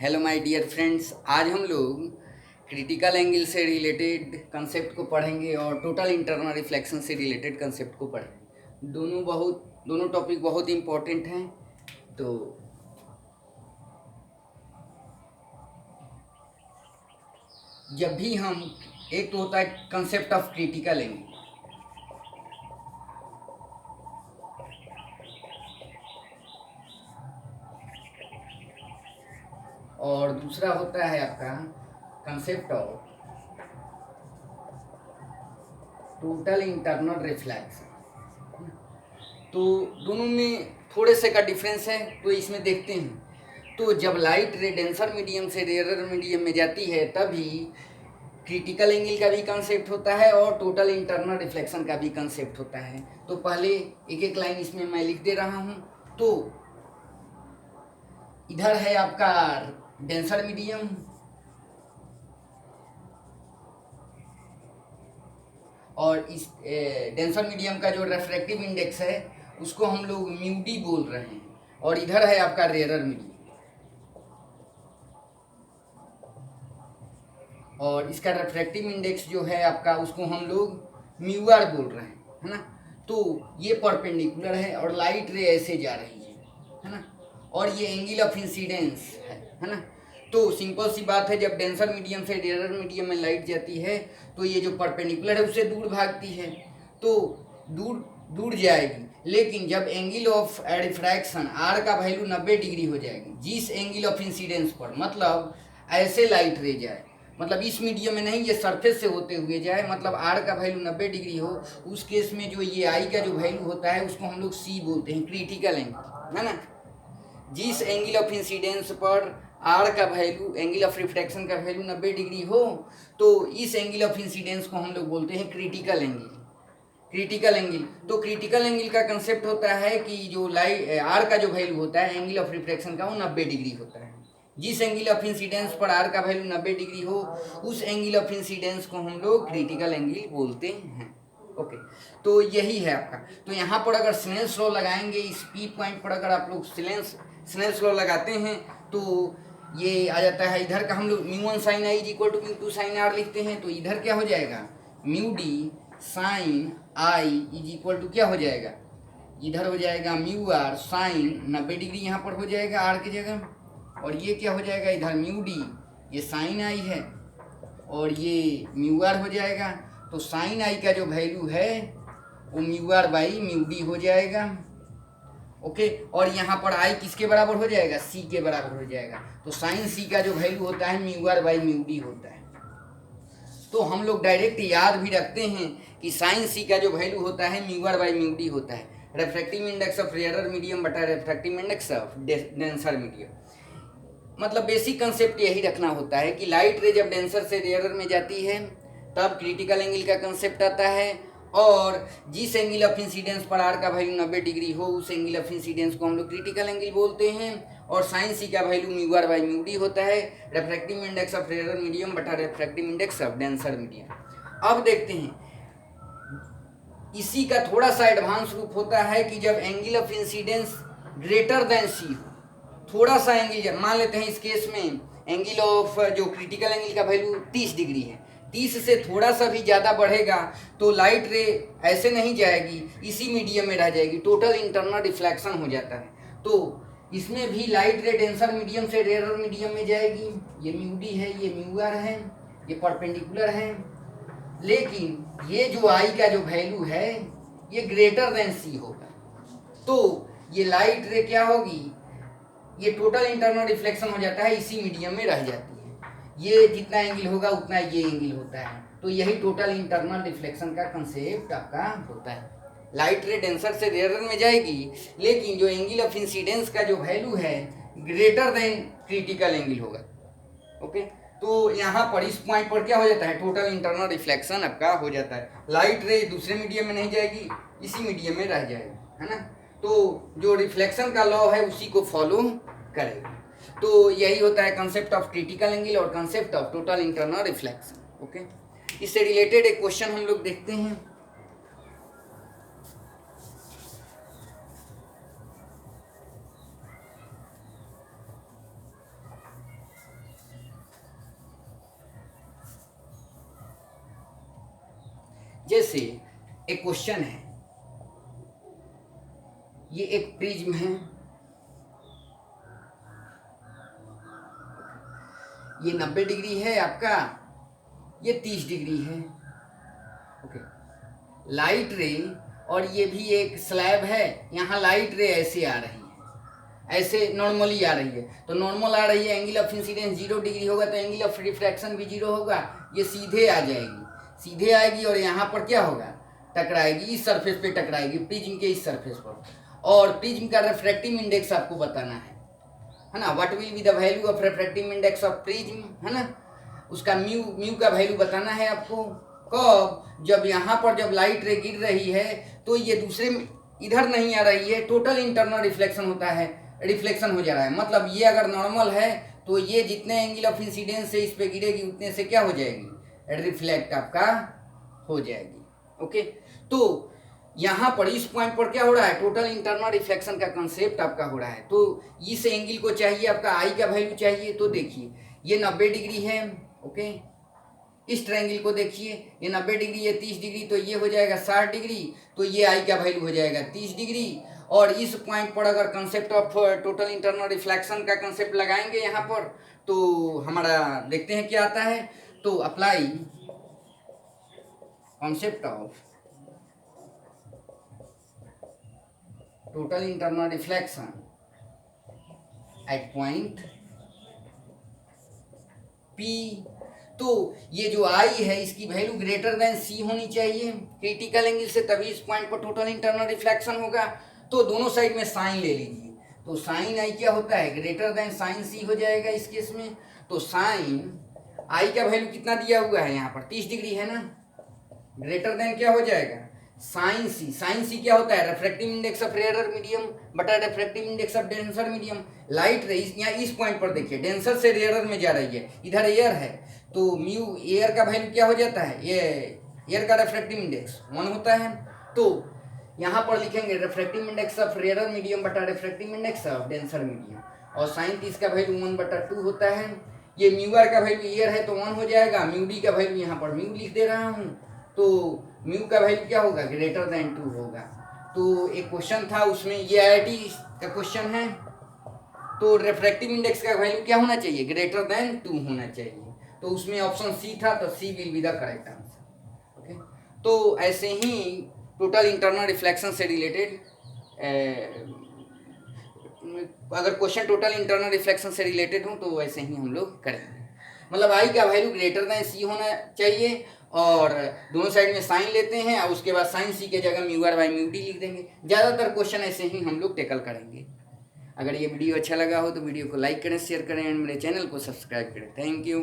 Hello my dear friends, आज हम लोग क्रिटिकल एंगल से रिलेटेड कंसेप्ट को पढ़ेंगे और टोटल इंटरनल रिफ्लेक्शन से रिलेटेड कंसेप्ट को पढ़ेंगे। दोनों टॉपिक बहुत इंपॉर्टेंट हैं। तो जब भी हम एक तो होता है कंसेप्ट ऑफ क्रिटिकल एंगल, और दूसरा होता है आपका concept of total internal reflection. तो दोनों में थोड़े से का डिफरेंस है, तो इसमें देखते हैं। तो जब लाइट रे डेंसर मीडियम से रेयर मीडियम में जाती है तभी क्रिटिकल एंगल का भी कंसेप्ट होता है और टोटल इंटरनल रिफ्लेक्शन का भी कंसेप्ट होता है। तो पहले एक एक लाइन इसमें मैं लिख दे रहा हूँ। तो इधर है आपका डेंसर मीडियम, और इस डेंसर मीडियम का जो रिफ्रैक्टिव इंडेक्स है उसको हम लोग म्यू डी बोल रहे हैं, और इधर है आपका रेयर मीडियम, और इसका रिफ्रैक्टिव इंडेक्स जो है आपका उसको हम लोग म्यू आर बोल रहे हैं, है ना। तो ये परपेंडिकुलर है और लाइट रे ऐसे जा रही है ना, और ये एंगल ऑफ इंसिडेंस है ना। तो सिंपल सी बात है, जब डेंसर मीडियम से रेयर मीडियम में लाइट जाती है तो ये जो परपेंडिकुलर है उससे दूर भागती है, तो दूर दूर जाएगी। लेकिन जब एंगल ऑफ रिफ्रैक्शन आर का वैल्यू 90 डिग्री हो जाएगी जिस एंगल ऑफ इंसिडेंस पर, मतलब ऐसे लाइट रे जाए, मतलब इस मीडियम में नहीं, ये सरफेस से होते हुए जाए, मतलब आर का वैल्यू 90 डिग्री हो, उस केस में जो ये आई का जो वैल्यू होता है उसको हम लोग सी बोलते हैं, क्रिटिकल एंगल, है ना। जिस एंगल ऑफ इंसिडेंस पर आर का वैल्यू, एंगल ऑफ रिफ्रैक्शन का वैल्यू 90 डिग्री हो, तो इस एंगल ऑफ इंसिडेंस को हम लोग बोलते हैं क्रिटिकल एंगल। क्रिटिकल एंगल, तो क्रिटिकल एंगल का कंसेप्ट होता है कि जो लाइट आर का जो वैल्यू होता है एंगल ऑफ रिफ्रैक्शन का वो 90 डिग्री होता है। जिस एंगल ऑफ इंसिडेंस पर आर का वैल्यू 90 डिग्री हो उस एंगल ऑफ इंसिडेंस को हम लोग क्रिटिकल एंगल बोलते हैं। ओके, तो यही है आपका। तो यहाँ पर अगर स्नेल्स लॉ लगाएंगे, इस पी पॉइंट पर अगर आप लोग स्नेल्स लॉ लगाते हैं तो ये आ जाता है, इधर का हम लोग mu one sine i equal to mu two sine r लिखते हैं, तो इधर क्या हो जाएगा, mu d sine i is equal to क्या हो जाएगा, इधर हो जाएगा म्यू आर साइन 90 डिग्री यहाँ पर हो जाएगा आर की जगह, और ये क्या हो जाएगा, इधर म्यू डी, ये साइन आई है और ये म्यू आर हो जाएगा। तो साइन आई का जो वैल्यू है वो mu are by mu d हो जाएगा। ओके, और यहाँ पर आई किसके बराबर हो जाएगा, सी के बराबर हो जाएगा। तो साइन सी का जो वैल्यू होता है mu are by mu D होता है। तो हम लोग डायरेक्ट याद भी रखते हैं कि साइन सी का जो वैल्यू होता है mu are by mu D होता है, refractive index of rare medium बटा refractive index of denser medium. मतलब बेसिक कंसेप्ट यही रखना होता है कि लाइट रे जब डेंसर से रेयर में जाती है तब क्रिटिकल एंगल का कंसेप्ट आता है, और जिस एंगल ऑफ इंसिडेंस पर आर का वैल्यू 90 डिग्री हो उस एंगल ऑफ इंसिडेंस को हम लोग क्रिटिकल एंगल बोलते हैं, और साइन सी का value mu are by mu D होता है, refractive index of rare medium बटा refractive index of denser medium. अब देखते हैं, इसी का थोड़ा सा एडवांस रूप होता है कि जब angle of incidence greater than C हो, थोड़ा सा एंगल, मान लेते हैं इस केस में एंगल ऑफ जो क्रिटिकल एंगल का वैल्यू 30 डिग्री है, 30 से थोड़ा सा भी ज़्यादा बढ़ेगा तो लाइट रे ऐसे नहीं जाएगी, इसी मीडियम में रह जाएगी, टोटल इंटरनल रिफ्लेक्शन हो जाता है। तो इसमें भी लाइट रे डेंसर मीडियम से रेयर मीडियम में जाएगी, ये म्यू डी है, ये म्यू आर है, ये परपेंडिकुलर है, लेकिन ये जो आई का जो वैल्यू है ये ग्रेटर देन सी होगा, तो ये लाइट रे क्या होगी, ये टोटल इंटरनल रिफ्लेक्शन हो जाता है, इसी मीडियम में रह जाती है। ये जितना एंगल होगा उतना ये एंगल होता है, तो यही टोटल इंटरनल रिफ्लेक्शन का कंसेप्ट आपका होता है। लाइट रे डेंसर से रेयर में जाएगी लेकिन जो एंगल ऑफ इंसिडेंस का जो वैल्यू है ग्रेटर देन क्रिटिकल एंगल होगा। ओके, तो यहाँ पर इस पॉइंट पर क्या हो जाता है, टोटल इंटरनल रिफ्लेक्शन आपका हो जाता है, लाइट रे दूसरे मीडियम में नहीं जाएगी, इसी मीडियम में रह जाएगी, है ना। तो जो रिफ्लेक्शन का लॉ है उसी को फॉलो करेगा। तो यही होता है कंसेप्ट ऑफ क्रिटिकल एंगल और concept of total internal reflection. Okay, इससे रिलेटेड एक क्वेश्चन हम लोग देखते हैं। जैसे एक क्वेश्चन है, ये एक प्रिज्म है, ये 90 डिग्री है आपका, ये 30 डिग्री है। ओके, लाइट रे, और ये भी एक स्लैब है, यहाँ लाइट रे ऐसे आ रही है, ऐसे नॉर्मली आ रही है, तो नॉर्मल आ रही है, एंगल ऑफ इंसिडेंस 0 डिग्री होगा तो एंगल ऑफ रिफ्रैक्शन भी 0 होगा, ये सीधे आ जाएगी, सीधे आएगी और यहाँ पर क्या होगा, टकराएगी, इस सरफेस पे टकराएगी, प्रिज्म के इस सरफेस पर। और प्रिज्म का रिफ्रैक्टिव इंडेक्स आपको बताना है ना, what will be the value of refractive index of prism, है ना, उसका म्यू का वैल्यू बताना है आपको। कब, जब यहाँ पर जब लाइट रे गिर रही है तो ये दूसरे इधर नहीं आ रही है, टोटल इंटरनल रिफ्लेक्शन होता है, रिफ्लेक्शन हो जा रहा है, मतलब ये अगर नॉर्मल है तो ये जितने एंगल ऑफ इंसिडेंस से इस पे गिरेगी उतने से क्या हो जाएगी, रिफ्लेक्ट आपका हो जाएगी। ओके, तो यहाँ पर इस पॉइंट पर क्या हो रहा है, टोटल इंटरनल रिफ्लेक्शन का कंसेप्ट आपका हो रहा है। तो इस एंगल को चाहिए आपका आई का वैल्यू चाहिए, तो देखिए ये 90 डिग्री है। ओके, इस ट्रायंगल को देखिए, ये 90 डिग्री, ये 30 डिग्री, तो ये हो जाएगा 60 डिग्री, तो ये आई का वैल्यू हो जाएगा 30 डिग्री। और इस पॉइंट पर अगर concept of total internal reflection का कंसेप्ट लगाएंगे यहाँ पर, तो हमारा देखते हैं क्या आता है। तो apply concept of total internal reflection eight point P. तो ये जो आई है इसकी वैल्यू ग्रेटर देन सी होनी चाहिए क्रिटिकल एंगल से, तभी इस पॉइंट पर टोटल इंटरनल रिफ्लेक्शन होगा। तो दोनों साइड में साइन ले लीजिए, तो साइन आई क्या होता है, ग्रेटर देन साइन सी हो जाएगा इस केस में। तो साइन आई का वैल्यू कितना दिया हुआ है यहाँ पर, 30 डिग्री है ना, ग्रेटर देन क्या हो जाएगा, साइन सी। साइन सी क्या होता है, refractive index of rare medium बटा refractive index of denser medium. Light ray यहाँ इस पॉइंट पर देखिए डेंसर से रेयर में जा रही है, इधर एयर है, तो म्यू एयर का वैल्यू क्या हो जाता है, ये एयर का रिफ्रैक्टिव इंडेक्स 1 होता है। तो यहाँ पर लिखेंगे refractive index of rare medium बटा refractive index of denser medium, और साइन 30 का वैल्यू 1/2 होता है। ये म्यू आर का वैल्यू एयर है तो 1 हो जाएगा, म्यू डी का वैल्यू यहाँ पर म्यू लिख दे रहा हूँ, तो म्यू का वैल्यू क्या होगा, ग्रेटर देन 2 होगा। तो एक क्वेश्चन था उसमें, ये आईआईटी का क्वेश्चन है, तो रिफ्रैक्टिव इंडेक्स का वैल्यू क्या होना चाहिए, ग्रेटर देन 2 होना चाहिए। तो उसमें ऑप्शन सी था, तो C will be the correct answer. Okay, तो ऐसे ही टोटल इंटरनल रिफ्लेक्शन से रिलेटेड अगर क्वेश्चन टोटल इंटरनल रिफ्लेक्शन से रिलेटेड हो तो ऐसे ही हम लोग करेंगे, मतलब आई का वैल्यू ग्रेटर देन सी होना चाहिए, और दोनों साइड में साइन लेते हैं और उसके बाद साइन सी के जगह mu are by mu d लिख देंगे। ज़्यादातर क्वेश्चन ऐसे ही हम लोग टेकल करेंगे। अगर ये वीडियो अच्छा लगा हो तो वीडियो को लाइक करें, शेयर करें एंड मेरे चैनल को सब्सक्राइब करें। Thank you.